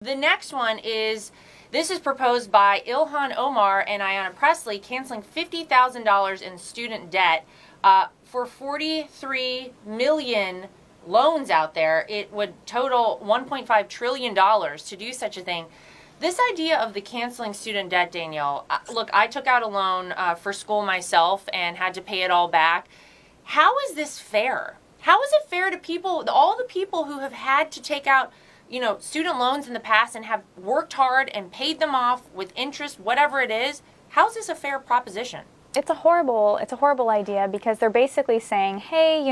The next one is, this is proposed by Ilhan Omar and Ayanna Pressley, canceling $50,000 in student debt. For 43 million loans out there, it would total $1.5 trillion to do such a thing. This idea of the canceling student debt, Danielle, look, I took out a loan for school myself and had to pay it all back. How is this fair? How is it fair to people, all the people who have had to take out student loans in the past and have worked hard and paid them off with interest, whatever it is? How is this a fair proposition? It's a horrible idea, because they're basically saying, hey,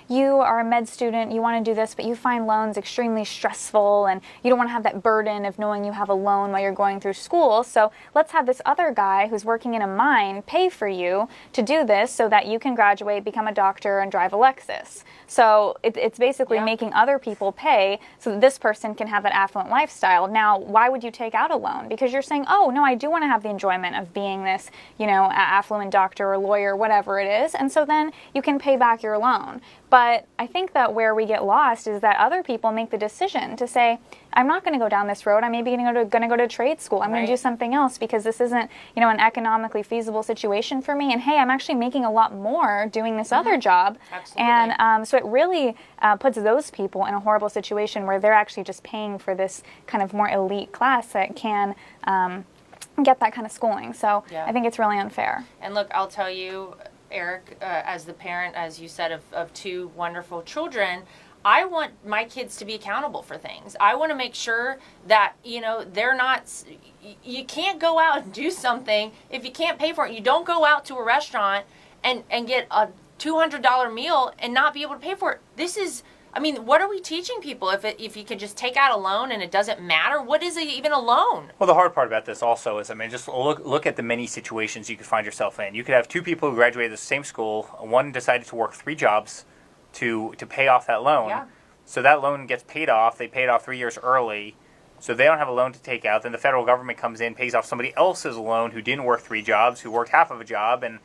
you are a med student, you want to do this, but you find loans extremely stressful and you don't want to have that burden of knowing you have a loan while you're going through school. So let's have this other guy who's working in a mine pay for you to do this so that you can graduate, become a doctor, and drive a Lexus. So it's basically making other people pay so that this person can have that affluent lifestyle. Now, why would you take out a loan? Because you're saying, oh, no, I do want to have the enjoyment of being this, affluent doctor or lawyer, whatever it is, and so then you can pay back your loan. But I think that where we get lost is that other people make the decision to say, I'm not going to go down this road. I'm maybe going to go to trade school. I'm going to do something else because this isn't, an economically feasible situation for me. And hey, I'm actually making a lot more doing this other job. Absolutely. And so it really puts those people in a horrible situation where they're actually just paying for this kind of more elite class that can get that kind of schooling. So I think it's really unfair. And look, I'll tell you, Eric, as the parent, as you said, of two wonderful children, I want my kids to be accountable for things. I want to make sure that, they're not, you can't go out and do something if you can't pay for it. You don't go out to a restaurant and get a $200 meal and not be able to pay for it. This is, what are we teaching people? If you could just take out a loan and it doesn't matter, what is even a loan? Well, the hard part about this also is, just look at the many situations you could find yourself in. You could have two people who graduated the same school. One decided to work 3 jobs to pay off that loan. Yeah. So that loan gets paid off. They paid off 3 years early. So they don't have a loan to take out. Then the federal government comes in, pays off somebody else's loan who didn't work 3 jobs, who worked half of a job and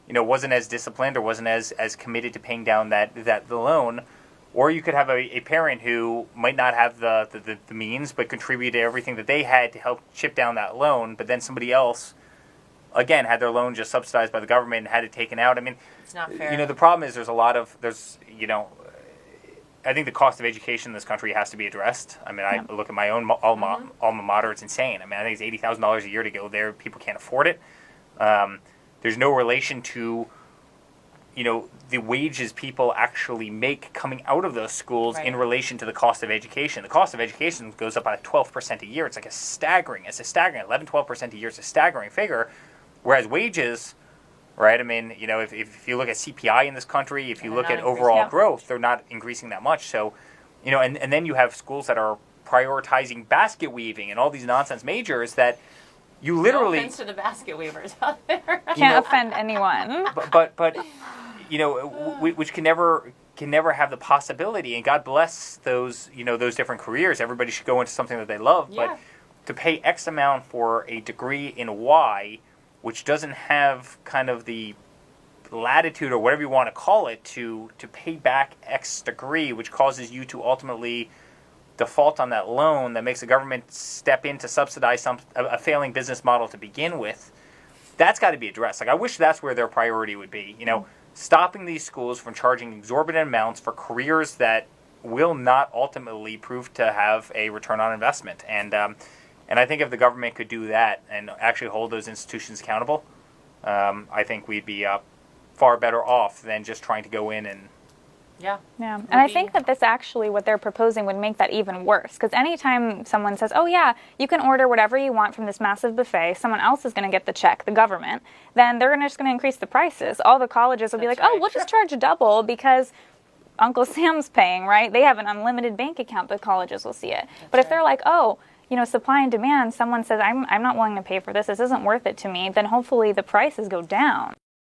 wasn't as disciplined or wasn't as committed to paying down the loan. Or you could have a parent who might not have the means but contributed everything that they had to help chip down that loan, but then somebody else, again, had their loan just subsidized by the government and had it taken out. It's not fair. The problem is I think the cost of education in this country has to be addressed. I look at my own alma mater, it's insane. I think it's $80,000 a year to go there. People can't afford it. There's no relation to the wages people actually make coming out of those schools in relation to the cost of education. The cost of education goes up by 12% a year. It's like a staggering 11-12% a year is a staggering figure. Whereas wages, right? If you look at CPI in this country, if you look at overall growth, they're not increasing that much. So, and then you have schools that are prioritizing basket weaving and all these nonsense majors that you literally... No offense to the basket weavers out there. Can't offend anyone. But which can never have the possibility, and God bless those those different careers. Everybody should go into something that they love, but to pay X amount for a degree in Y, which doesn't have kind of the latitude or whatever you want to call it to pay back X degree, which causes you to ultimately default on that loan, that makes the government step in to subsidize a failing business model to begin with. That's got to be addressed. I wish that's where their priority would be. Stopping these schools from charging exorbitant amounts for careers that will not ultimately prove to have a return on investment. And I think if the government could do that and actually hold those institutions accountable, I think we'd be far better off than just trying to go in and... Yeah. And I think that this actually, what they're proposing, would make that even worse. Because anytime someone says, oh yeah, you can order whatever you want from this massive buffet, someone else is going to get the check, the government, then they're just going to increase the prices. All the colleges will be like, oh, we'll just charge double because Uncle Sam's paying, right? They have an unlimited bank account, the colleges will see it. But if they're like, oh, supply and demand, someone says, I'm not willing to pay for this, this isn't worth it to me, then hopefully the prices go down.